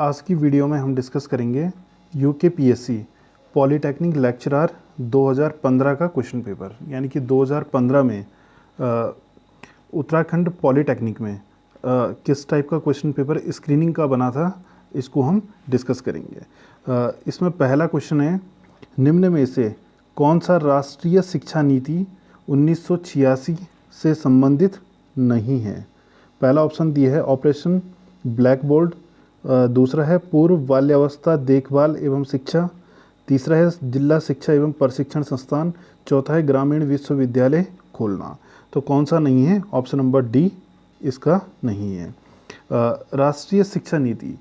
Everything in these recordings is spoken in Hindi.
आज की वीडियो में हम डिस्कस करेंगे यूकेपीएससी पॉलीटेक्निक लेक्चरर 2015 का क्वेश्चन पेपर, यानी कि 2015 में उत्तराखंड पॉलीटेक्निक में किस टाइप का क्वेश्चन पेपर स्क्रीनिंग का बना था, इसको हम डिस्कस करेंगे। इसमें पहला क्वेश्चन है, निम्न में से कौन सा राष्ट्रीय शिक्षा नीति 1986 से संबंधित नहीं है। पहला ऑप्शन दिया है ऑपरेशन ब्लैक बोर्ड, दूसरा है पूर्व बाल्यावस्था देखभाल एवं शिक्षा, तीसरा है जिला शिक्षा एवं प्रशिक्षण संस्थान, चौथा है ग्रामीण विश्वविद्यालय खोलना। तो कौन सा नहीं है? ऑप्शन नंबर डी इसका नहीं है। राष्ट्रीय शिक्षा नीति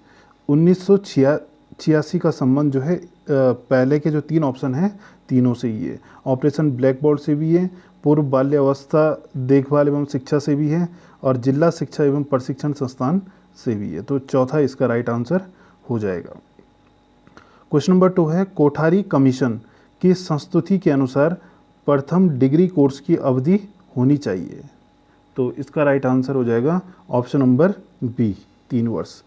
1986 का संबंध जो है पहले के जो तीन ऑप्शन हैं तीनों से ही है। ऑपरेशन ब्लैक बोर्ड से भी है, पूर्व बाल्यावस्था देखभाल एवं शिक्षा से भी है, और जिला शिक्षा एवं प्रशिक्षण संस्थान से भी है। तो चौथा इसका राइट आंसर हो जाएगा। क्वेश्चन नंबर 2 है, कोठारी कमीशन की संस्तुति के अनुसार प्रथम डिग्री कोर्स की अवधि होनी चाहिए। तो इसका राइट आंसर हो जाएगा ऑप्शन नंबर बी, 3 वर्ष।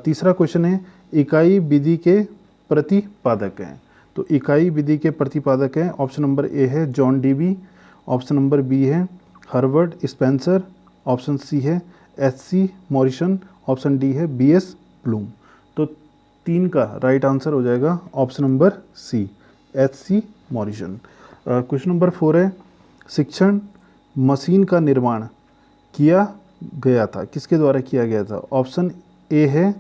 तीसरा क्वेश्चन है, इकाई विधि के प्रतिपादक हैं। तो इकाई विधि के प्रतिपादक हैं, ऑप्शन नंबर ए है John Dewey, option number B है हर्बर्ट स्पेंसर, ऑप्शन सी है एच.सी. मॉरिसन, ऑप्शन डी है बी.एस. ब्लूम। तो 3 का राइट आंसर हो जाएगा option number C, H C. Morrison. Question number 4 है, शिक्षण मशीन का निर्माण किया गया था, किसके द्वारा किया गया था। ऑप्शन ए है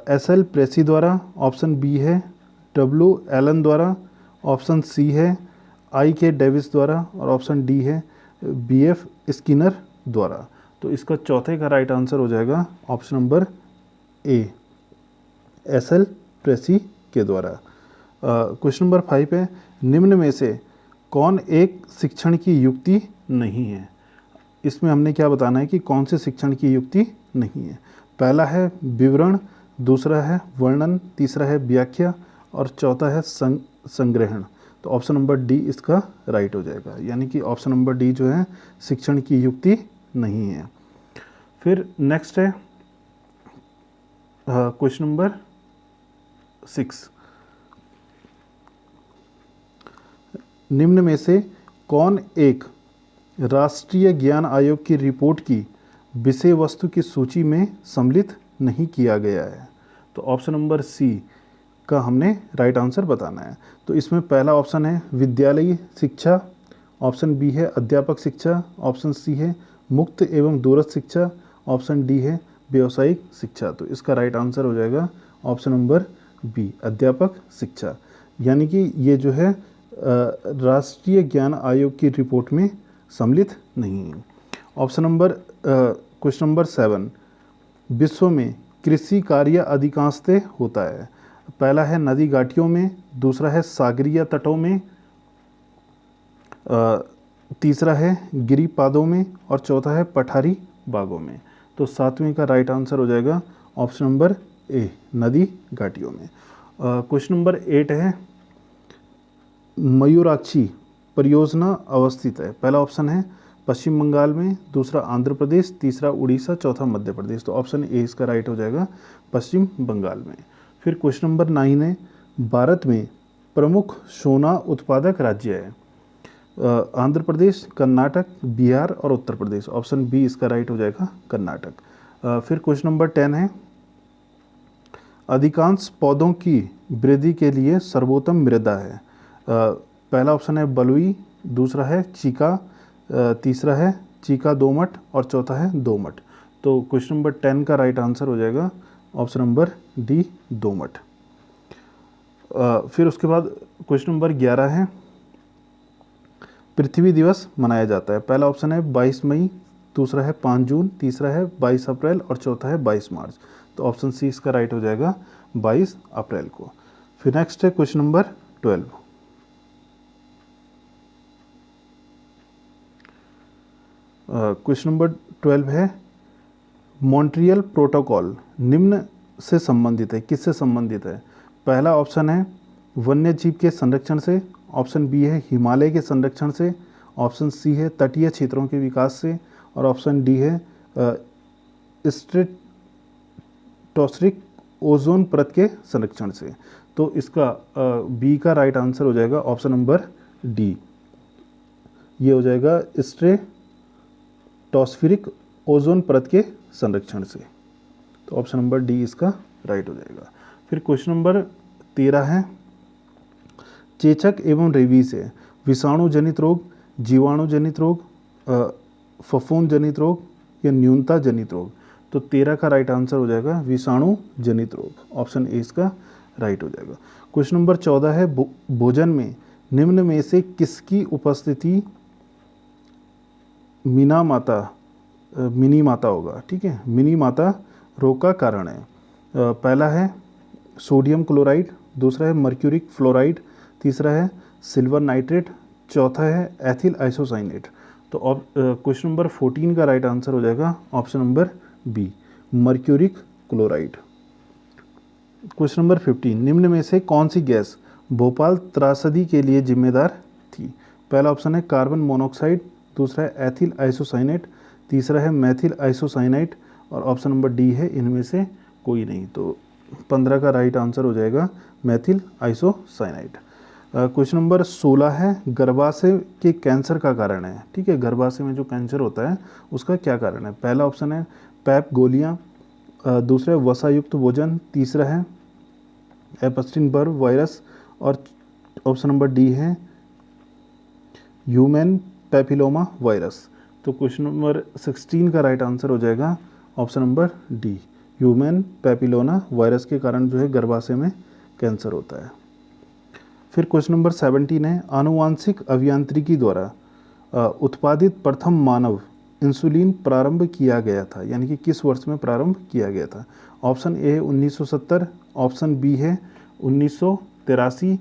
एस.एल. प्रेसी द्वारा, ऑप्शन बी है डब्ल्यू. एलन द्वारा, ऑप्शन सी है आई.के. डेविस द्वारा, और ऑप्शन डी है बी.एफ. स्किनर द्वारा। तो इसका चौथे का राइट आंसर हो जाएगा ऑप्शन नंबर ए, एस.एल. प्रेसी के द्वारा। क्वेश्चन नंबर 5 है, निम्न में से कौन एक शिक्षण की युक्ति नहीं है। इसमें हमने क्या बताना है कि कौन से शिक्षण की युक्ति नहीं है। पहला है विवरण, दूसरा है वर्णन, तीसरा है व्याख्या, और चौथा है संग्रहण। तो ऑप्शन नंबर डी इसका राइट हो जाएगा, यानी कि ऑप्शन नंबर डी जो है शिक्षण की युक्ति नहीं है। फिर नेक्स्ट है क्वेश्चन नंबर 6, निम्न में से कौन एक राष्ट्रीय ज्ञान आयोग की रिपोर्ट की विषय वस्तु की सूची में सम्मिलित नहीं किया गया है। तो ऑप्शन नंबर सी का हमने राइट आंसर बताना है। तो इसमें पहला ऑप्शन है विद्यालयी शिक्षा, ऑप्शन बी है अध्यापक शिक्षा, ऑप्शन सी है मुक्त एवं दूरस्थ शिक्षा, ऑप्शन डी है व्यावसायिक शिक्षा। तो इसका राइट आंसर हो जाएगा ऑप्शन नंबर बी, अध्यापक शिक्षा, यानी कि ये जो है राष्ट्रीय ज्ञान आयोग की रिपोर्ट में सम्मिलित नहीं है। ऑप्शन नंबर क्वेश्चन नंबर 7, विश्व में कृषि कार्य अधिकांशतः होता है। पहला है नदी घाटियों में, दूसरा है सागरीय तटों में, तीसरा है गिरिपादों में, और चौथा है पठारी बागों में। तो 7वें का राइट आंसर हो जाएगा ऑप्शन नंबर ए, नदी घाटियों में। क्वेश्चन नंबर 8 है, मयूराक्षी परियोजना अवस्थित है। पहला ऑप्शन है पश्चिम बंगाल में, दूसरा आंध्र प्रदेश, तीसरा उड़ीसा, चौथा मध्य प्रदेश। तो ऑप्शन ए इसका राइट हो जाएगा पश्चिम बंगाल में। फिर क्वेश्चन नंबर 9 है, भारत में प्रमुख सोना उत्पादक राज्य है। आंध्र प्रदेश, कर्नाटक, बिहार और उत्तर प्रदेश। ऑप्शन बी इसका राइट हो जाएगा कर्नाटक। फिर क्वेश्चन नंबर 10 है, अधिकांश पौधों की वृद्धि के लिए सर्वोत्तम मृदा है। पहला ऑप्शन है बलुई, दूसरा है चीका, तीसरा है चीका दोमट, और चौथा है दोमट। तो क्वेश्चन नंबर 10 का राइट आंसर हो जाएगा ऑप्शन नंबर डी, दोमट। फिर उसके बाद क्वेश्चन नंबर 11 है, पृथ्वी दिवस मनाया जाता है। पहला ऑप्शन है 22 मई, दूसरा है 5 जून, तीसरा है 22 अप्रैल, और चौथा है 22 मार्च। तो ऑप्शन सी इसका राइट हो जाएगा 22 अप्रैल को। फिर नेक्स्ट है क्वेश्चन नंबर 12, क्वेश्चन नंबर 12 है, मॉन्ट्रियल प्रोटोकॉल निम्न से संबंधित है, किससे संबंधित है। पहला ऑप्शन है वन्य जीव के संरक्षण से, ऑप्शन बी है हिमालय के संरक्षण से, ऑप्शन सी है तटीय क्षेत्रों के विकास से, और ऑप्शन डी है स्ट्रेटोस्फेरिक ओजोन परत के संरक्षण से। तो इसका बी का राइट आंसर हो जाएगा ऑप्शन नंबर डी, ये हो जाएगा स्ट्रेटोस्फेरिक ओजोन परत के संरक्षण से। तो ऑप्शन नंबर डी इसका राइट हो जाएगा। फिर क्वेश्चन नंबर 13 है, चेचक एवं रेबीज से विषाणु जनित रोग, जीवाणु जनित रोग, फफूंद जनित रोग या न्यूनता जनित रोग। तो 13 का राइट आंसर हो जाएगा विषाणु जनित रोग, ऑप्शन ए इसका राइट हो जाएगा। क्वेश्चन नंबर 14 है, भोजन में निम्न में से किसकी उपस्थिति मिनी माता होगा, ठीक है, मिनी माता रोग का कारण है। पहला है सोडियम क्लोराइड, दूसरा है मर्क्यूरिक फ्लोराइड, तीसरा है सिल्वर नाइट्रेट, चौथा है एथिल आइसोसाइनेट। तो क्वेश्चन नंबर 14 का राइट आंसर हो जाएगा option number B, mercuric chloride. Question number 15, निम्न में से कौन सी गैस भोपाल त्रासदी के लिए जिम्मेदार थी? पहला ऑप्शन है कार्बन मोनोऑक्साइड, दूसरा है एथिल आइसोसाइनेट, तीसरा है मेथिल आइसोसाइनाइट और ऑप्शन नंबर डी है इनमें से कोई नहीं। तो 15 का राइट आंसर हो जाएगा मेथिल आइसोसाइनाइट। क्वेश्चन नंबर 16 है, गर्भाशय के कैंसर का कारण है, ठीक है, गर्भाशय में जो कैंसर होता है उसका क्या कारण है? पहला ऑप्शन है पैप गोलियां, दूसरा है वसायुक्त भोजन, तीसरा है एपस्टीन बर्ग वायरस और ऑप्शन नंबर डी है ह्यूमन पैपिलोमा वायरस। तो क्वेश्चन नंबर 16 का राइट आंसर हो जाएगा option number D, human papilloma virus के कारण जो है गर्भाशय में कैंसर होता है। फिर क्वेश्चन नंबर 17 है, आनुवांशिक अभियांत्रिकी द्वारा उत्पादित प्रथम मानव इंसुलिन प्रारंभ किया गया था, यानी कि किस वर्ष में प्रारंभ किया गया था? ऑप्शन ए है 1970, ऑप्शन बी है 1983,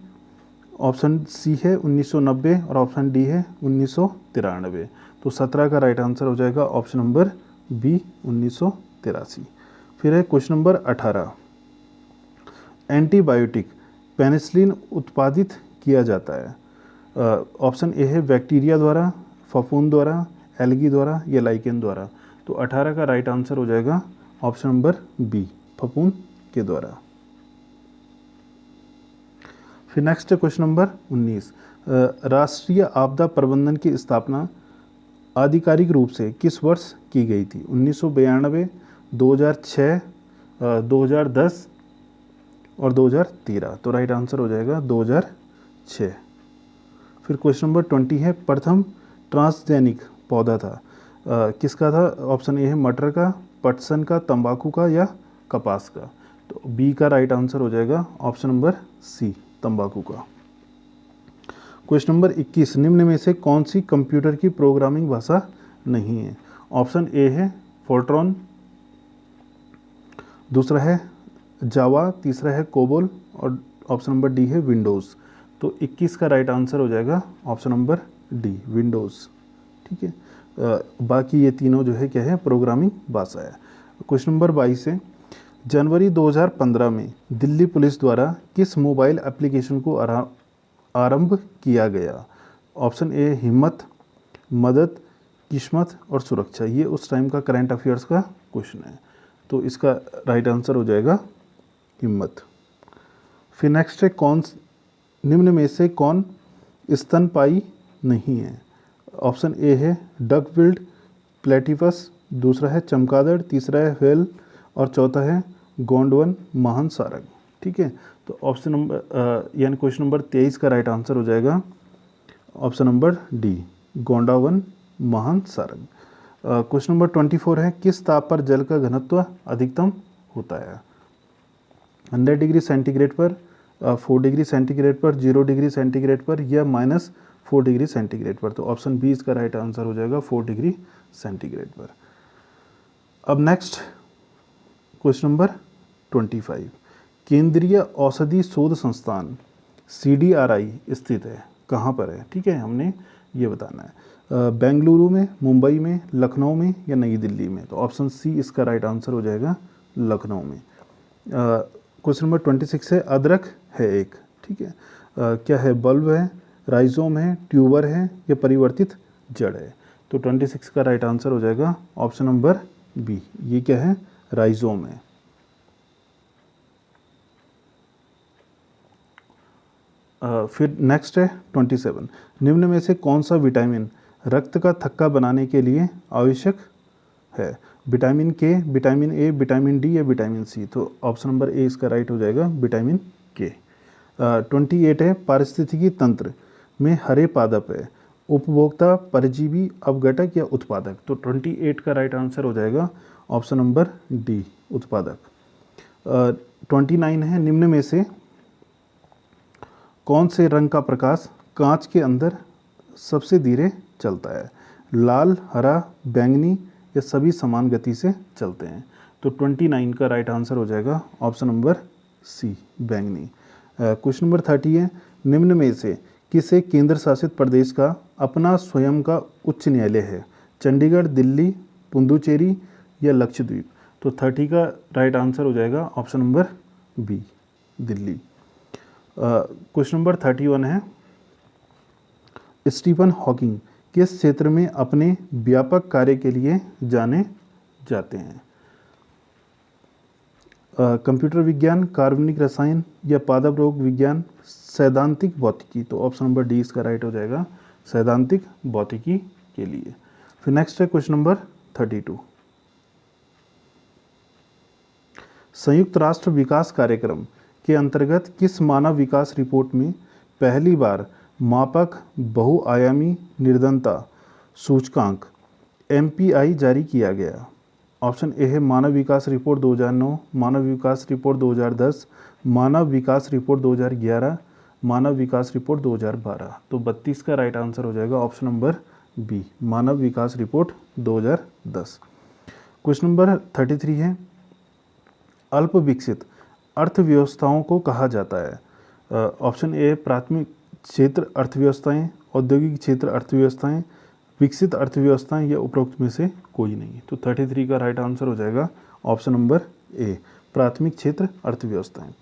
ऑप्शन सी है 1990 और ऑप्शन डी है 1993। तो 17 का राइट आंसर हो जाएगा ऑप्शन नंबर बी, 1983। फिर है क्वेश्चन नंबर 18, एंटीबायोटिक पेनिसिलिन उत्पादित किया जाता है। ऑप्शन ए है बैक्टीरिया द्वारा, फफूंद द्वारा, एल्गी द्वारा या लाइकेन द्वारा। तो 18 का राइट आंसर हो जाएगा ऑप्शन नंबर बी, फफूंद के द्वारा। फिर नेक्स्ट है क्वेश्चन नंबर 19, राष्ट्रीय आपदा प्रबंधन की स्थापना आधिकारिक रूप से किस वर्ष की गई थी? 1992, 2006, 2010 और 2013। तो राइट आंसर हो जाएगा 2006। फिर क्वेश्चन नंबर 20 है, प्रथम ट्रांसजेनिक पौधा था, किसका था? ऑप्शन ए है मटर का, पटसन का, तंबाकू का या कपास का। तो बी का राइट आंसर हो जाएगा ऑप्शन नंबर सी, तंबाकू का। क्वेश्चन नंबर 21, निम्न में से कौन सी कंप्यूटर की प्रोग्रामिंग भाषा नहीं है? ऑप्शन ए है फोर्ट्रॉन, दूसरा है जावा, तीसरा है कोबोल और ऑप्शन नंबर डी है विंडोज़। तो 21 का राइट आंसर हो जाएगा ऑप्शन नंबर डी, विंडोज़, ठीक है। बाकी ये तीनों जो है क्या है, प्रोग्रामिंग भाषा है। क्वेश्चन नंबर 22 है, जनवरी 2015 में दिल्ली पुलिस द्वारा किस मोबाइल एप्लीकेशन को आरंभ किया गया? ऑप्शन ए हिम्मत, मदद, किस्मत और सुरक्षा। ये उस टाइम का करंट अफेयर्स का क्वेश्चन है, तो इसका राइट आंसर हो जाएगा हिम्मत। फिर नेक्स्ट है, निम्न में से कौन स्तनपायी नहीं है? ऑप्शन ए है डक बिल्ड प्लेटिपस, दूसरा है चमगादड़, तीसरा है व्हेल और चौथा है गोंडवन महान सारंग, ठीक है। तो ऑप्शन नंबर यानी क्वेश्चन नंबर 23 का राइट आंसर हो जाएगा ऑप्शन नंबर डी, गोंडावन महान सारंग। क्वेश्चन नंबर 24 है, किस ताप पर जल का घनत्व अधिकतम होता है? 100 डिग्री सेंटीग्रेड पर, 4 डिग्री सेंटीग्रेड पर, 0 डिग्री सेंटीग्रेड पर या -4 डिग्री सेंटीग्रेड पर। तो ऑप्शन बी इसका राइट आंसर हो जाएगा 4 डिग्री सेंटीग्रेड पर। अब नेक्स्ट क्वेश्चन नंबर 25, केंद्रीय औषधि शोध संस्थान CDRI स्थित है, कहाँ पर है? ठीक है, हमने ये बताना है, बेंगलुरु में, मुंबई में, लखनऊ में या नई दिल्ली में। तो ऑप्शन सी इसका राइट आंसर हो जाएगा लखनऊ में। क्वेश्चन नंबर 26 है, अदरक है एक, ठीक है, क्या है? बल्ब है, राइजोम है, ट्यूबर है या परिवर्तित जड़ है? तो 26 का राइट आंसर हो जाएगा ऑप्शन नंबर बी, ये क्या है? राइजोम है। फिर नेक्स्ट है 27, निम्न में से कौन सा विटामिन रक्त का थक्का बनाने के लिए आवश्यक है? विटामिन के, विटामिन ए, विटामिन डी या विटामिन सी? तो ऑप्शन नंबर ए इसका राइट हो जाएगा, विटामिन के। 28 है, पारिस्थितिकी तंत्र में हरे पादप है उपभोक्ता, परजीवी, अपघटक या उत्पादक? तो 28 का राइट आंसर हो जाएगा ऑप्शन नंबर डी, उत्पादक। 29 है, निम्न में से कौन से रंग का प्रकाश कांच के अंदर सबसे धीरे चलता है? लाल, हरा, बैंगनी या सभी समान गति से चलते हैं? तो 29 का राइट आंसर हो जाएगा ऑप्शन नंबर सी, बैंगनी। क्वेश्चन नंबर 30 है, निम्न में से किसे केंद्र शासित प्रदेश का अपना स्वयं का उच्च न्यायालय है? चंडीगढ़, दिल्ली, पुडुचेरी या लक्षद्वीप? तो 30 का राइट आंसर हो जाएगा option number B, Delhi. Question number 31 है, स्टीफन हॉकिंग किस क्षेत्र में अपने व्यापक कार्य के लिए जाने जाते हैं? कंप्यूटर विज्ञान, कार्बनिक रसायन या पादप रोग विज्ञान, सैद्धांतिक भौतिकी? तो ऑप्शन नंबर डी इसका राइट हो जाएगा, सैद्धांतिक भौतिकी के लिए। फिर नेक्स्ट है क्वेश्चन नंबर 32, संयुक्त राष्ट्र विकास कार्यक्रम के अंतर्गत किस मानव विकास रिपोर्ट में पहली बार मापक बहुआयामी निर्धनता सूचकांक MPI जारी किया गया? ऑप्शन ए है मानव विकास रिपोर्ट 2009, मानव विकास रिपोर्ट 2010, मानव विकास रिपोर्ट 2011, मानव विकास रिपोर्ट 2012? तो 32 का राइट आंसर हो जाएगा ऑप्शन नंबर बी, मानव विकास रिपोर्ट 2010। क्वेश्चन नंबर 33 है, अल्प विकसित अर्थव्यवस्थाओं को कहा जाता है? ऑप्शन ए प्राथमिक क्षेत्र अर्थव्यवस्थाएं, औद्योगिक क्षेत्र अर्थव्यवस्थाएं, विकसित अर्थव्यवस्थाएं या उपरोक्त में से कोई नहीं? तो 33 का राइट आंसर हो जाएगा ऑप्शन नंबर ए, प्राथमिक क्षेत्र अर्थव्यवस्थाएं।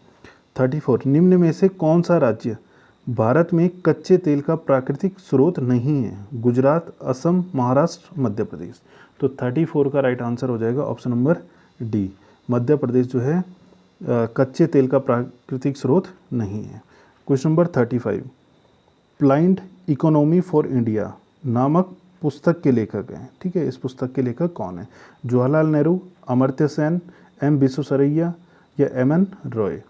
34, निम्न में से कौन सा राज्य भारत में कच्चे तेल का प्राकृतिक स्रोत नहीं है? गुजरात, असम, महाराष्ट्र, मध्य प्रदेश? तो 34 का राइट आंसर हो जाएगा option number D, Madhya Pradesh जो है कच्चे तेल का प्राकृतिक स्रोत नहीं है। Question number 35, planned economy for India नामक पुस्तक के लेखक हैं, ठीक है, इस पुस्तक के लेखक कौन है? जवाहरलाल नेहरू, अमर्त्य सेन, M विश्वेश्वरैया या MN रॉय?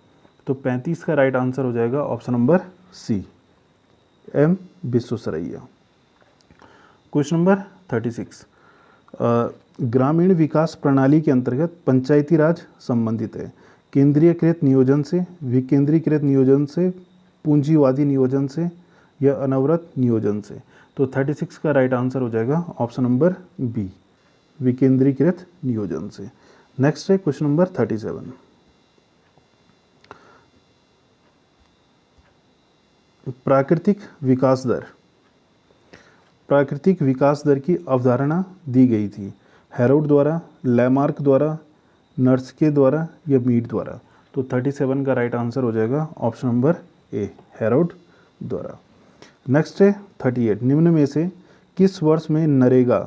तो 35 का राइट आंसर हो जाएगा option number C, M Visvesvaraya. Question number 36, ग्रामीण विकास प्रणाली के अंतर्गत पंचायती राज संबंधित है केंद्रीयकृत नियोजन से, विकेंद्रीकृत नियोजन से, पूंजीवादी नियोजन से या अनवरत नियोजन से? तो 36 का राइट आंसर हो जाएगा ऑप्शन नंबर बी, विकेंद्रीकृत नियोजन से। नेक्स्ट है क्वेश्चन नंबर 37, प्राकृतिक विकास दर। प्राकृतिक विकास दर की अवधारणा दी गई थी हेरोड द्वारा, लैमार्क द्वारा, नर्स्के द्वारा या मीड द्वारा? तो 37 का राइट आंसर हो जाएगा ऑप्शन नंबर ए, हेरोड द्वारा। नेक्स्ट है 38, निम्न में से किस वर्ष में नरेगा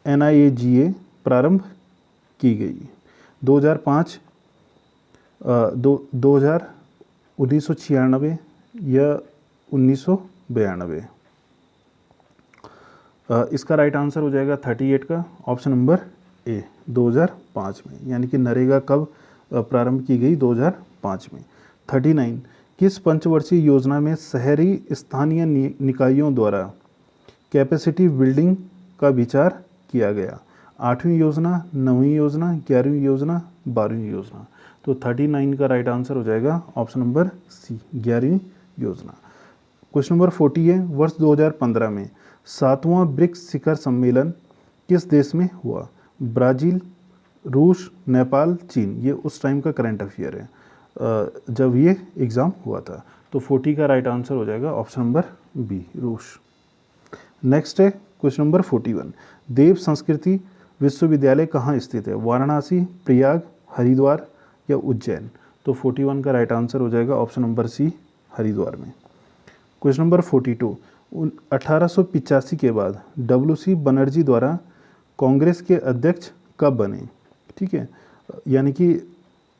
NIAGA प्रारंभ की गई? 2005, 2000, 1996 या 1992? इसका राइट आंसर हो जाएगा 38 का ऑप्शन नंबर ए, 2005 में, यानी कि नरेगा कब प्रारंभ की गई? 2005 में। 39, किस पंचवर्षीय योजना में शहरी स्थानीय निकायों द्वारा कैपेसिटी बिल्डिंग का विचार किया गया? 8वीं योजना, 9वीं योजना, 11वीं योजना, 12वीं योजना? तो 39 का राइट आंसर हो जाएगा ऑप्शन नंबर सी, 11वीं योजना। क्वेश्चन नंबर 40 है, वर्ष 2015 में 7वां ब्रिक्स शिखर सम्मेलन किस देश में हुआ? ब्राज़ील, रूस, नेपाल, चीन? ये उस टाइम का करंट अफेयर है जब ये एग्ज़ाम हुआ था। तो 40 का राइट आंसर हो जाएगा ऑप्शन नंबर बी, रूस। नेक्स्ट है क्वेश्चन नंबर 41, देव संस्कृति विश्वविद्यालय कहाँ स्थित है? वाराणसी, प्रयाग, हरिद्वार या उज्जैन? तो 41 का राइट आंसर हो जाएगा ऑप्शन नंबर सी, हरिद्वार में। क्वेश्चन नंबर 42, 1885 के बाद WC बनर्जी द्वारा कांग्रेस के अध्यक्ष कब बने? ठीक है, यानी कि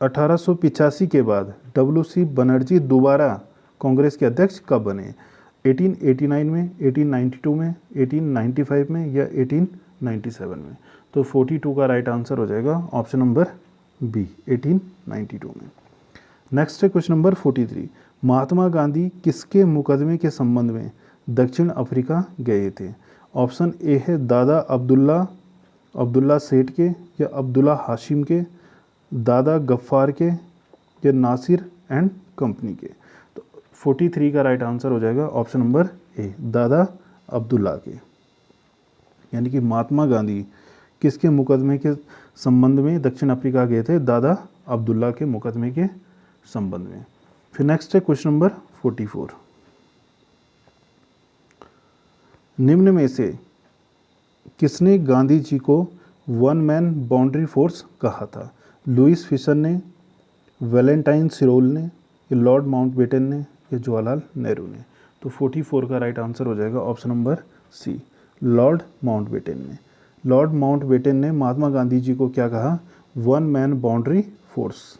1885 के बाद डब्ल्यू.सी. बनर्जी दोबारा कांग्रेस के अध्यक्ष कब बने? 1889 में, 1892 में, 1895 में या 1897 में? तो 42 का राइट आंसर हो जाएगा ऑप्शन नंबर बी, 1892 में। नेक्स्ट है क्वेश्चन नंबर 43। महात्मा गांधी किसके मुकदमे के संबंध में दक्षिण अफ्रीका गए थे? ऑप्शन ए है दादा अब्दुल्ला सेठ के या अब्दुल्ला हाशिम के, दादा गफ्फार के या नासिर एंड कंपनी के? तो 43 का राइट आंसर हो जाएगा ऑप्शन नंबर ए, दादा अब्दुल्ला के। यानी कि महात्मा गांधी किसके मुकदमे के संबंध में दक्षिण अफ्रीका गए थे? दादा अब्दुल्ला के मुकदमे के संबंध में। फिर नेक्स्ट है क्वेश्चन नंबर 44। निम्न में से किसने गांधी जी को वन मैन बाउंड्री फोर्स कहा था? लुईस फिशर ने, वैलेंटाइन सिरोल ने, या लॉर्ड माउंटबेटन ने, या जवाहरलाल नेहरू ने? तो 44 का राइट आंसर हो जाएगा option number C, Lord Mountbatten ने। लॉर्ड माउंटबेटन ने महात्मा गांधी जी को क्या कहा? One man boundary force.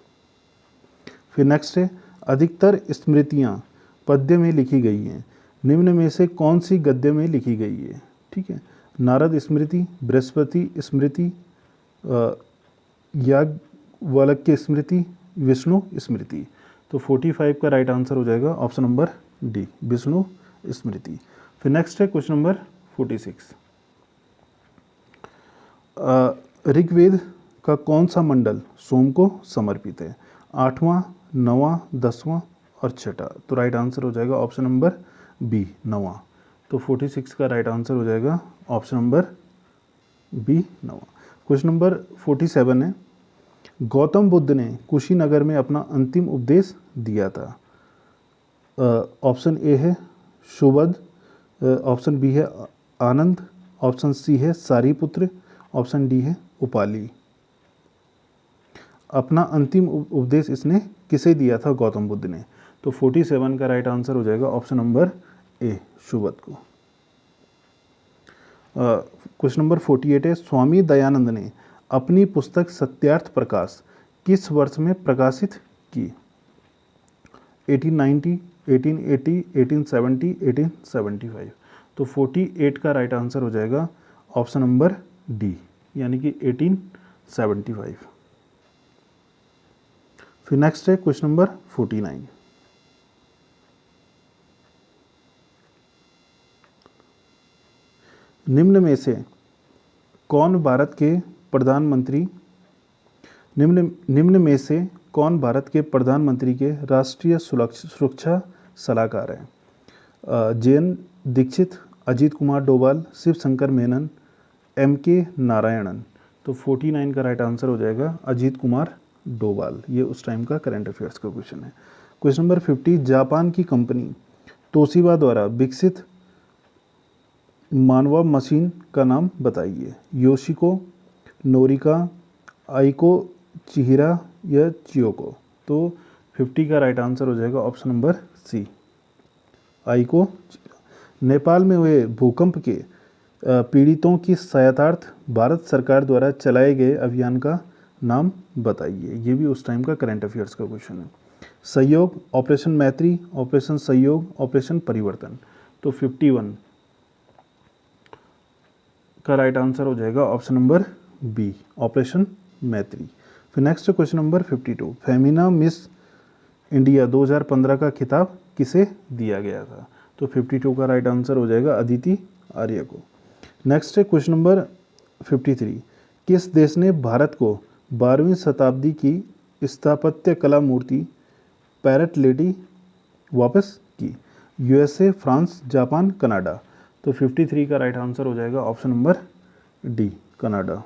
फिर नेक्स्ट है अधिकतर स्मृतियाँ पद्य में लिखी गई हैं, निम्न में से कौन सी गद्य में लिखी गई है? ठीक है, नारद स्मृति, बृहस्पति स्मृति, याज्ञवल्क्य स्मृति, विष्णु स्मृति? तो 45 का राइट आंसर हो जाएगा ऑप्शन नंबर डी, विष्णु स्मृति। फिर नेक्स्ट है क्वेश्चन नंबर 46। ऋग्वेद का कौन सा मंडल सोम को समर्पित है? 8वां, 9वां, 10वां और 6वां? तो राइट आंसर हो जाएगा ऑप्शन नंबर बी, 9वां। तो 46 का राइट आंसर हो जाएगा ऑप्शन नंबर बी, 9वां। क्वेश्चन नंबर 47 है गौतम बुद्ध ने कुशीनगर में अपना अंतिम उपदेश दिया था। ऑप्शन ए है सुबोध, ऑप्शन बी है आनंद, ऑप्शन सी है सारीपुत्र, ऑप्शन डी है उपाली। अपना अंतिम उपदेश इसने किसे दिया था गौतम बुद्ध ने? तो 47 का राइट आंसर हो जाएगा ऑप्शन नंबर ए, सुबोध को। क्वेश्चन नंबर 48 है स्वामी दयानंद ने अपनी पुस्तक सत्यार्थ प्रकाश किस वर्ष में प्रकाशित की? 1890, 1880, 1870, 1875? तो 48 का राइट आंसर हो जाएगा ऑप्शन नंबर डी, यानी कि 1875। फिर नेक्स्ट है क्वेश्चन नंबर 49। निम्न में से कौन भारत के प्रधानमंत्री के राष्ट्रीय सुरक्षा सलाहकार हैं? जे.एन. दीक्षित, अजीत कुमार डोभाल, शिव शंकर मेनन, M.K. नारायणन? तो 49 का राइट आंसर हो जाएगा अजीत कुमार डोभाल। ये उस टाइम का करंट अफेयर्स का क्वेश्चन है। क्वेश्चन नंबर 50 जापान की कंपनी तोशिबा द्वारा विकसित मानवा मशीन का नाम बताइए। योशिको, नोरिका, आइको, चिहिरा या चियोको? तो 50 का राइट आंसर हो जाएगा ऑप्शन नंबर सी, आइको चिहिरा। नेपाल में हुए भूकंप के पीड़ितों की सहायतार्थ भारत सरकार द्वारा चलाए गए अभियान का नाम बताइए। ये भी उस टाइम का करंट अफेयर्स का क्वेश्चन है। सहयोग, ऑपरेशन मैत्री, ऑपरेशन सहयोग, ऑपरेशन परिवर्तन? तो 51 का राइट आंसर हो जाएगा ऑप्शन नंबर बी, ऑपरेशन मैत्री। फिर next question number 52 Femina miss India 2015 का खिताब किसे दिया गया था? तो 52 का राइट आंसर हो जाएगा अदिति आर्य को। नेक्स्ट है क्वेश्चन नंबर 53 किस देश ने भारत को 12वीं शताब्दी की स्थापत्य कला मूर्ति पैरट लेडी वापस की? USA, France, Japan, Canada? तो 53 का राइट आंसर हो जाएगा ऑप्शन नंबर डी, कनाडा।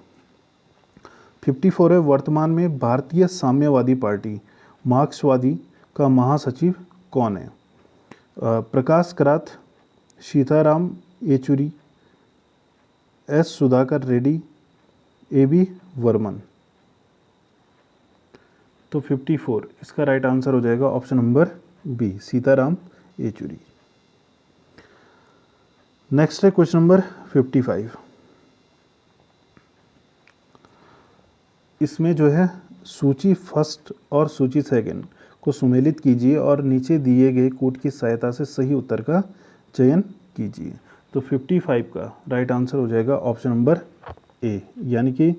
54 है वर्तमान में भारतीय साम्यवादी पार्टी मार्क्सवादी का महासचिव कौन है? प्रकाश करात, सीताराम येचुरी, S. सुधाकर रेड्डी, A.B. वर्मन? तो 54 इसका राइट आंसर हो जाएगा option number B, Sitaram Yechury. Next है क्वेश्चन नंबर 55। इसमें जो है सूची फर्स्ट और सूची सेकंड को सुमेलित कीजिए और नीचे दिए गए कोड की सहायता से सही उत्तर का चयन कीजिए। तो 55 का राइट आंसर हो जाएगा ऑप्शन नंबर ए, यानी कि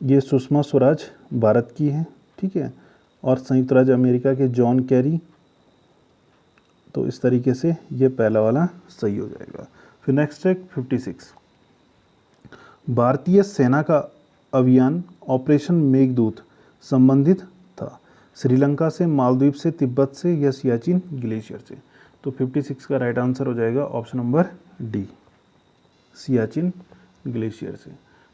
ये सुषमा स्वराज भारत की है, ठीक है, और संयुक्त राज्य अमेरिका के जॉन कैरी। तो इस तरीके से ये पहला वाला सही हो जाएगा। फिर नेक्स्ट है 56, भारतीय सेना का अभियान ऑपरेशन मेघदूत संबंधित था श्रीलंका से, मालदीव से, तिब्बत से या सियाचिन ग्लेशियर से। तो 56 का राइट आंसर हो जाएगा option number D, Siachen glacier से।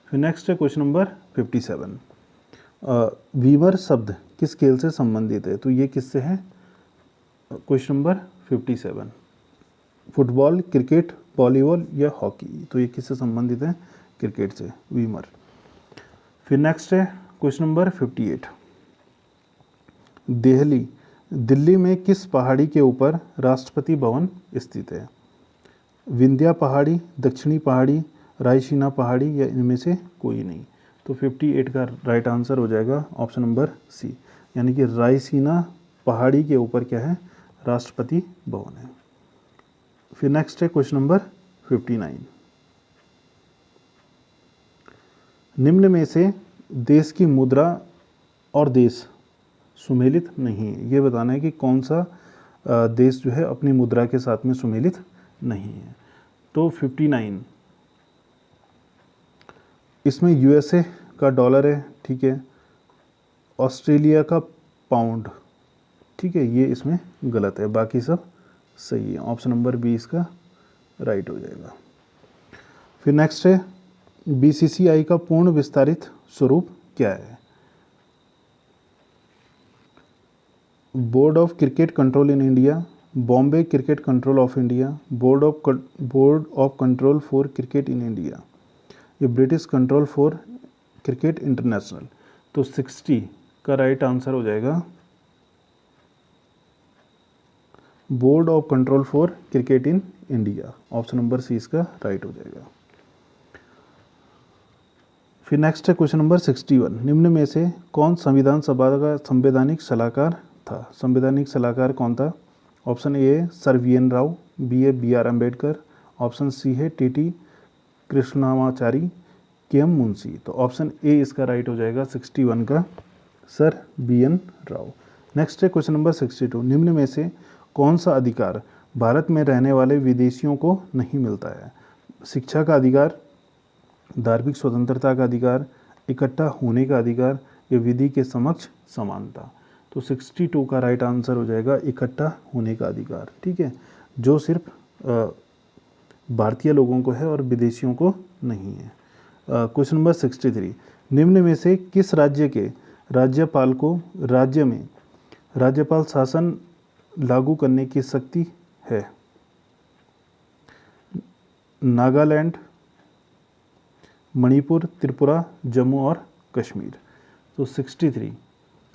फिर नेक्स्ट है क्वेश्चन नंबर 57, वीमर शब्द किस खेल से संबंधित है? तो ये किससे है? Question number 57, football, cricket, volleyball या हॉकी। तो ये किससे संबंधित है? क्रिकेट से, वीमर। फिर नेक्स्ट है क्वेश्चन नंबर 58, दिल्ली में किस पहाड़ी के ऊपर राष्ट्रपति भवन स्थित है? विंध्या पहाड़ी, दक्षिणी पहाड़ी, रायसीना पहाड़ी या इनमें से कोई नहीं। तो 58 का राइट आंसर हो जाएगा ऑप्शन नंबर सी, यानी कि रायसीना पहाड़ी के ऊपर क्या है? राष्ट्रपति भवन है। फिर नेक्स्ट है क्वेश्चन नंबर 59, निम्न में से देश की मुद्रा और देश सुमेलित नहीं है। ये बताना है कि कौन सा देश जो है अपनी मुद्रा के साथ में सुमेलित नहीं है। तो 59, इसमें यूएसए का डॉलर है, ठीक है, ऑस्ट्रेलिया का पाउंड, ठीक है, ये इसमें गलत है, बाकी सब सही है। ऑप्शन नंबर बी इसका राइट हो जाएगा। फिर नेक्स्ट है बीसीसीआई का पूर्ण विस्तारित स्वरूप क्या है? Board of cricket control in India, Bombay cricket control of India, board of control for cricket in India, ये British control for cricket international. तो 60 का राइट आंसर हो जाएगा board of control for cricket in India. Option number C इसका राइट हो जाएगा। फिर नेक्स्ट है क्वेश्चन नंबर 61, निम्न में से कौन संविधान सभा का संवैधानिक सलाहकार था? संवैधानिक सलाहकार कौन था? ऑप्शन ए है सर वी.एन. राव, बी है बी.आर. अम्बेडकर, ऑप्शन सी है टी.टी. कृष्णमाचारी, के.एम. मुंशी। तो ऑप्शन ए इसका राइट हो जाएगा 61 का, सर बी.एन. राव। नेक्स्ट है क्वेश्चन नंबर 62, निम्न में से कौन सा अधिकार भारत में रहने वाले विदेशियों को नहीं मिलता है? शिक्षा का अधिकार, धार्मिक स्वतंत्रता का अधिकार, इकट्ठा होने का अधिकार या विधि के समक्ष समानता। तो 62 का राइट आंसर हो जाएगा इकट्ठा होने का अधिकार, ठीक है, जो सिर्फ भारतीय लोगों को है और विदेशियों को नहीं है। क्वेश्चन नंबर 63, निम्न में से किस राज्य के राज्यपाल को राज्य में राज्यपाल शासन लागू करने की शक्ति है? नागालैंड, मणिपुर, त्रिपुरा, जम्मू और कश्मीर। तो 63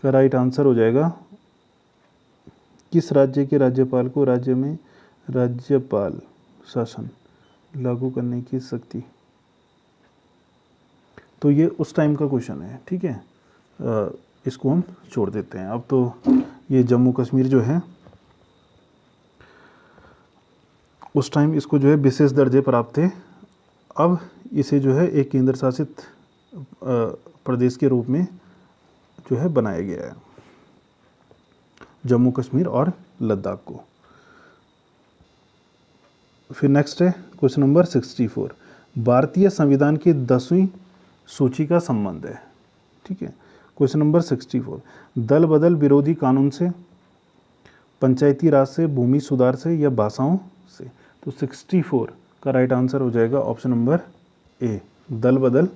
का राइट आंसर हो जाएगा किस राज्य के राज्यपाल को राज्य में राज्यपाल शासन लागू करने की शक्ति। तो ये उस टाइम का क्वेश्चन है, ठीक है, इसको हम छोड़ देते हैं। अब तो ये जम्मू कश्मीर जो है उस टाइम इसको जो है विशेष दर्जे प्राप्त थे, अब इसे जो है एक केंद्र शासित प्रदेश के रूप में जो है बनाया गया है, जम्मू कश्मीर और लद्दाख को। फिर नेक्स्ट है क्वेश्चन नंबर 64, भारतीय संविधान की 10वीं सूची का संबंध है, ठीक है। क्वेश्चन नंबर 64, दल बदल विरोधी कानून से, पंचायती राज से, भूमि सुधार से या भाषाओं से। तो 64 का राइट आंसर हो जाएगा ऑप्शन नंबर ए, दल बदल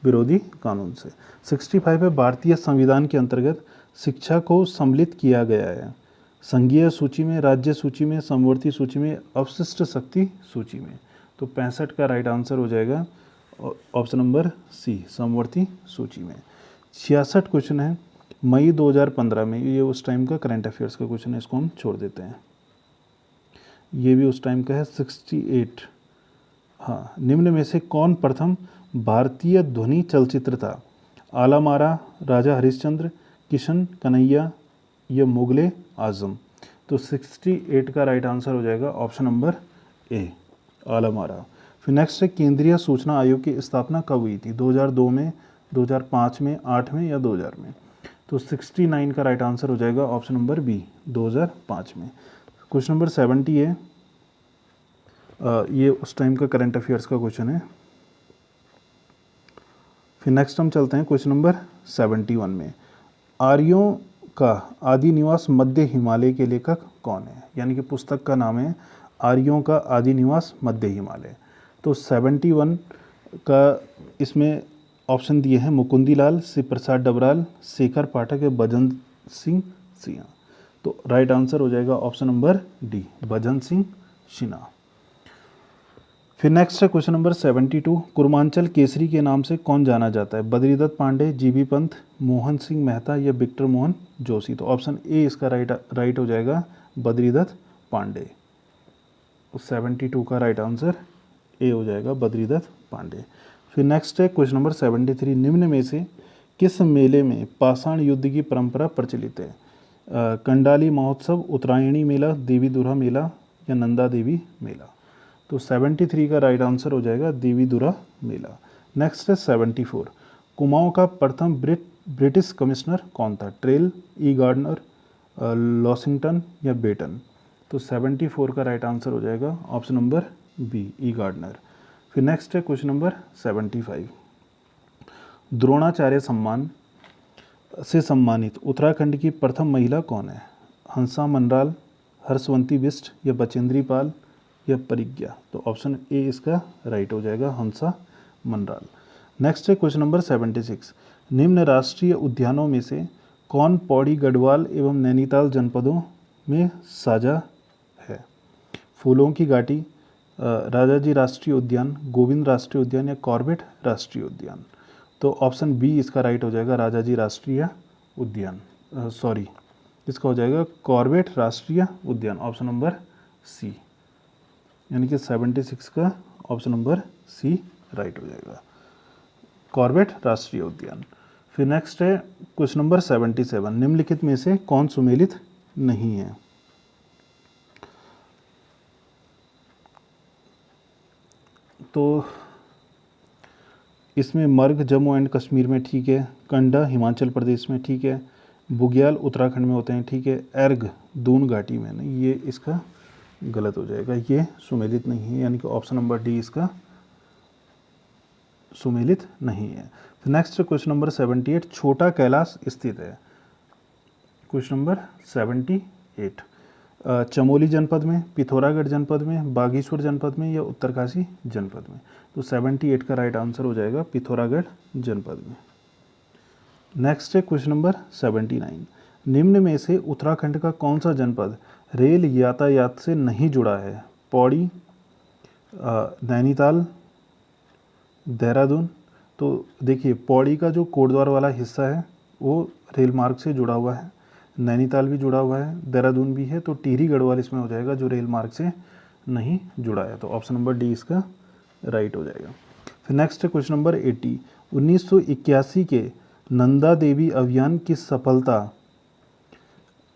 विरोधी कानून से। 65 है भारतीय संविधान के अंतर्गत शिक्षा को सम्मिलित किया गया है, संघीय सूची में, राज्य सूची में, समवर्ती सूची में, अवशिष्ट शक्ति सूची में। तो 65 का राइट आंसर हो जाएगा ऑप्शन नंबर सी, समवर्ती सूची में। 66 क्वेश्चन है मई 2015 में, ये उस टाइम का करंट अफेयर्स का क्वेश्चन है, इसको हम छोड़ देते हैं। ये भी उस टाइम का है। 68, हाँ, निम्न में से कौन प्रथम भारतीय ध्वनि चलचित्र था? आलामारा, राजा हरिश्चंद्र, किशन कन्हैया या मुगले आजम। तो 68 का राइट आंसर हो जाएगा ऑप्शन नंबर ए, आलामारा। फिर नेक्स्ट है केंद्रीय सूचना आयोग की स्थापना कब हुई थी? 2002 में, 2005 में, 8 में या 2000 में? तो 69 का राइट आंसर हो जाएगा ऑप्शन नंबर बी, 2005 में। क्वेश्चन नंबर 70 है, ये उस टाइम का करंट अफेयर्स का क्वेश्चन है। फिर नेक्स्ट हम चलते हैं क्वेश्चन नंबर 71 में। आर्यों का आदि निवास मध्य हिमालय के लेखक कौन है? यानी कि पुस्तक का नाम है आर्यों का आदि निवास मध्य हिमालय। तो 71 का इसमें ऑप्शन दिए हैं मुकुंदी लाल, शिव प्रसाद डबराल, शेखर पाठक या भजन सिंह सिन्हा। तो राइट आंसर हो जाएगा ऑप्शन नंबर डी, भजन सिंह सिन्हा। फिर नेक्स्ट है क्वेश्चन नंबर 72। कुर्मांचल केसरी के नाम से कौन जाना जाता है? बद्रीदत्त पांडे, जीबी पंत, मोहन सिंह मेहता या विक्टर मोहन जोशी। तो ऑप्शन ए इसका राइट हो जाएगा, बद्रीदत्त पांडे। तो 72 का राइट आंसर ए हो जाएगा, बद्रीदत्त पांडे। फिर नेक्स्ट है क्वेश्चन नंबर 73। निम्न में से किस मेले में पाषाण युद्ध की परंपरा प्रचलित है? कंडाली महोत्सव, उत्तरायणी मेला, देवी दुर्गा मेला या नंदा देवी मेला। तो 73 का राइट आंसर हो जाएगा देवी दुर्गा मेला। नेक्स्ट है 74। कुमाऊं का प्रथम ब्रिटिश कमिश्नर कौन था? ट्रेल, ई गार्डनर, लॉसिंगटन या बेटन। तो 74 का राइट आंसर हो जाएगा ऑप्शन नंबर बी, ई गार्डनर। फिर नेक्स्ट है क्वेश्चन नंबर 75। द्रोणाचार्य सम्मान से सम्मानित उत्तराखंड की प्रथम महिला कौन है? हंसा मनराल, हर्षवंती बिष्ट या बचेंद्री पाल या परिज्ञा। तो ऑप्शन ए इसका राइट हो जाएगा, हंसा मनराल। नेक्स्ट है क्वेश्चन नंबर 76। निम्न राष्ट्रीय उद्यानों में से कौन पौड़ी गढ़वाल एवं नैनीताल जनपदों में साझा है? फूलों की घाटी, राजाजी राष्ट्रीय उद्यान, गोविंद राष्ट्रीय उद्यान या कॉर्बेट राष्ट्रीय उद्यान। तो ऑप्शन बी इसका राइट हो जाएगा, राजाजी राष्ट्रीय उद्यान, सॉरी इसका हो जाएगा कॉर्बेट राष्ट्रीय उद्यान, ऑप्शन नंबर सी। यानी कि 76 का ऑप्शन नंबर सी राइट हो जाएगा, कॉर्बेट राष्ट्रीय उद्यान। फिर नेक्स्ट है क्वेश्चन नंबर 77। निम्नलिखित में से कौन सुमेलित नहीं है? तो इसमें मर्ग जम्मू एंड कश्मीर में ठीक है, कंडा हिमाचल प्रदेश में ठीक है, बुग्याल उत्तराखंड में होते हैं ठीक है, एर्ग दून घाटी में नहीं, ये इसका गलत हो जाएगा, ये सुमेलित नहीं है। यानी कि ऑप्शन नंबर डी इसका सुमेलित नहीं है। Next question number 78। छोटा कैलाश स्थित है? क्वेश्चन नंबर 78 चमोली जनपद में, पिथौरागढ़ जनपद में, बागेश्वर जनपद में या उत्तरकाशी जनपद में। तो 78 का राइट आंसर हो जाएगा पिथौरागढ़ जनपद में। नेक्स्ट है क्वेश्चन नंबर 79। निम्न में से उत्तराखंड का कौन सा जनपद रेल यातायात से नहीं जुड़ा है? पौड़ी, नैनीताल, देहरादून। तो देखिए पौड़ी का जो कोटद्वार वाला हिस्सा है वो रेल मार्ग से जुड़ा हुआ है, नैनीताल भी जुड़ा हुआ है, देहरादून भी है। तो टिहरी गढ़वाल इसमें हो जाएगा जो रेल मार्ग से नहीं जुड़ा है। तो ऑप्शन नंबर डी इसका राइट हो जाएगा। फिर नेक्स्ट है क्वेश्चन नंबर 80। 1981 के नंदा देवी अभियान की सफलता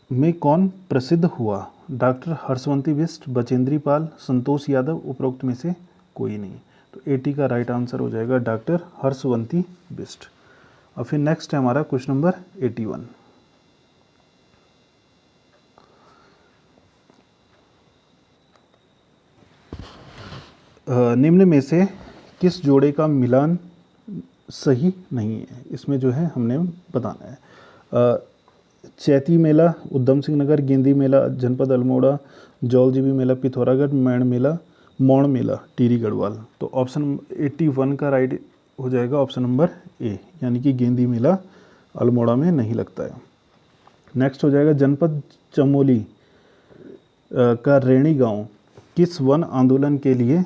में कौन प्रसिद्ध हुआ? डॉक्टर हर्षवंती बिष्ट, बचेंद्री पाल, संतोष यादव, उपरोक्त में से कोई नहीं। तो 80 का राइट आंसर हो जाएगा डॉक्टर हर्षवंती बिष्ट। और फिर नेक्स्ट है हमारा क्वेश्चन नंबर 81। निम्न में से किस जोड़े का मिलान सही नहीं है? इसमें जो है हमने बताना है। चैती मेला उधम सिंह नगर, गेंदी मेला जनपद अल्मोड़ा, जौलजीबी मेला पिथौरागढ़, मौण मेला टिहरी गढ़वाल। तो ऑप्शन 81 का राइट हो जाएगा ऑप्शन नंबर ए, यानी कि गेंदी मेला अल्मोड़ा में नहीं लगता है। नेक्स्ट हो जाएगा जनपद चमोली का रेणी गांव किस वन आंदोलन के लिए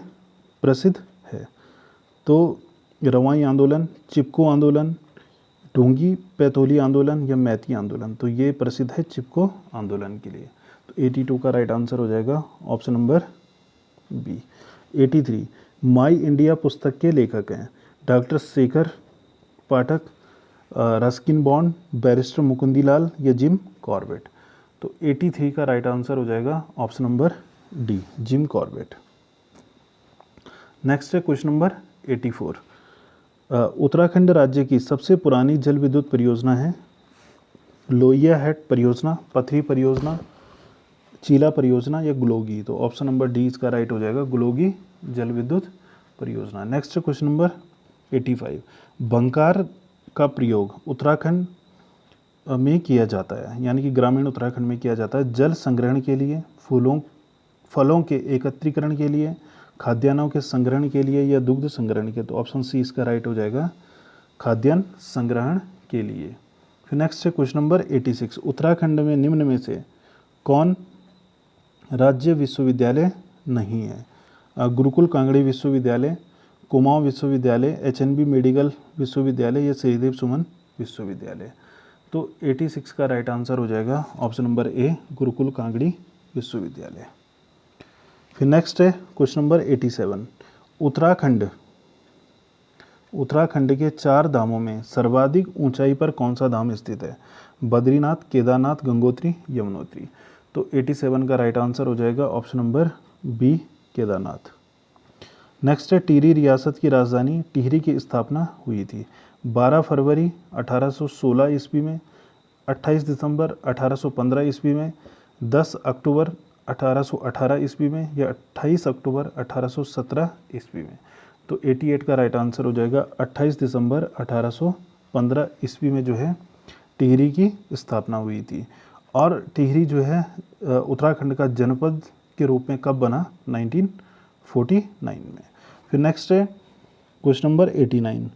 प्रसिद्ध है? तो रवाई आंदोलन, चिपको आंदोलन, ढोंगी पैथोली आंदोलन या मैती आंदोलन। तो ये प्रसिद्ध है चिपको आंदोलन के लिए। तो 82 का राइट आंसर हो जाएगा ऑप्शन नंबर बी। 83 माई इंडिया पुस्तक के लेखक हैं? डॉक्टर शेखर पाठक, रस्किन बॉन्ड, बैरिस्टर मुकुंदीलाल या जिम कॉर्बेट। तो 83 का राइट आंसर हो जाएगा option number D, Jim Corbett. Next है क्वेश्चन नंबर 84। उत्तराखंड राज्य की सबसे पुरानी जल विद्युत परियोजना है लोहिया हेड परियोजना, पथरी परियोजना, चीला परियोजना या गुलोगी। तो ऑप्शन नंबर डी इसका राइट हो जाएगा, गुलोगी जल विद्युत परियोजना। Next question number 85। बंकार का प्रयोग उत्तराखंड में किया जाता है, यानी कि ग्रामीण उत्तराखंड में किया जाता है जल संग्रहण के लिए, फलों के एकत्रीकरण के लिए, खाद्यान्नों के संग्रहण के लिए या दुग्ध संग्रहण के। तो ऑप्शन सी इसका राइट हो जाएगा, खाद्यान्न संग्रहण के लिए। फिर नेक्स्ट है क्वेश्चन नंबर 86। उत्तराखंड में निम्न में से कौन राज्य विश्वविद्यालय नहीं है? गुरुकुल कांगड़ी विश्वविद्यालय, कुमाऊं विश्वविद्यालय, एचएनबी मेडिकल विश्वविद्यालय या श्रीदेव सुमन विश्वविद्यालय। तो 86 का राइट आंसर हो जाएगा ऑप्शन नंबर ए, गुरुकुल कांगड़ी विश्वविद्यालय। फिर नेक्स्ट है क्वेश्चन नंबर 87। उत्तराखंड के 4 धामों में सर्वाधिक ऊंचाई पर कौन सा धाम स्थित है? बद्रीनाथ, केदारनाथ, गंगोत्री, यमुनोत्री। तो 87 का राइट आंसर हो जाएगा option number B, Kedarnath. Next है टिहरी रियासत की राजधानी टिहरी की स्थापना हुई थी 12 फरवरी 1816 ईस्वी में, 28 दिसंबर 1815 ईस्वी में, 10 अक्टूबर 1818 ईस्वी में या 28 अक्टूबर 1817 ईस्वी में। तो 88 का राइट आंसर हो जाएगा 28 दिसंबर 1815 ईस्वी में जो है टिहरी की स्थापना हुई थी। और टिहरी जो है उत्तराखंड का जनपद के रूप में कब बना? 1949 में। फिर नेक्स्ट है क्वेश्चन नंबर 89।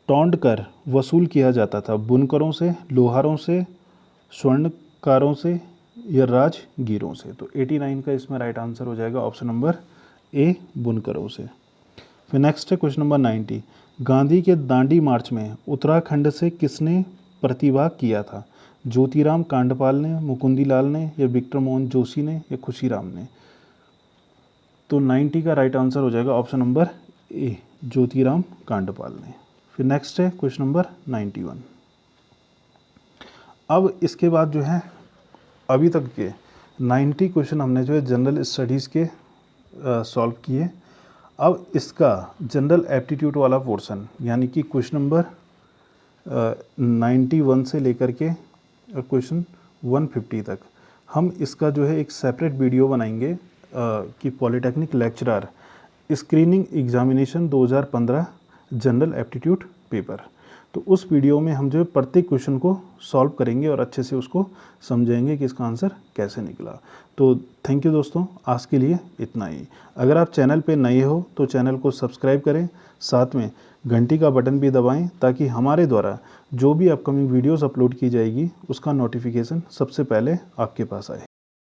टोंड कर वसूल किया जाता था बुनकरों से, लोहारों से, स्वर्णकारों से या राजगीरों से। तो 89 का इसमें राइट आंसर हो जाएगा ऑप्शन नंबर ए, बुनकरों से। फिर नेक्स्ट है क्वेश्चन नंबर 90। गांधी के दांडी मार्च में उत्तराखंड से किसने प्रतिभाग किया था? ज्योतिराम कांडपाल ने, मुकुंदीलाल ने या विक्रम मोहन जोशी ने या खुशीराम ने। तो 90 का राइट आंसर हो जाएगा ऑप्शन नंबर ए, ज्योतिराम कांडपाल ने। फिर नेक्स्ट है क्वेश्चन नंबर 91। अब इसके बाद जो है अभी तक के 90 क्वेश्चन हमने जो है जनरल स्टडीज़ के सॉल्व किए। अब इसका जनरल एप्टीट्यूड वाला पोर्शन यानी कि क्वेश्चन नंबर 91 से लेकर के क्वेश्चन 150 तक हम इसका जो है एक सेपरेट वीडियो बनाएंगे कि polytechnic lecturer screening examination 2015 general aptitude paper. तो उस वीडियो में हम जो है प्रत्येक क्वेश्चन को सॉल्व करेंगे और अच्छे से उसको समझेंगे कि इसका आंसर कैसे निकला। तो थैंक यू दोस्तों, आज के लिए इतना ही। अगर आप चैनल पे नए हो तो चैनल को सब्सक्राइब करें, साथ में घंटी का बटन भी दबाएं ताकि हमारे द्वारा जो भी अपकमिंग वीडियोस अपलोड की जाएगी उसका नोटिफिकेशन सबसे पहले आपके पास आए।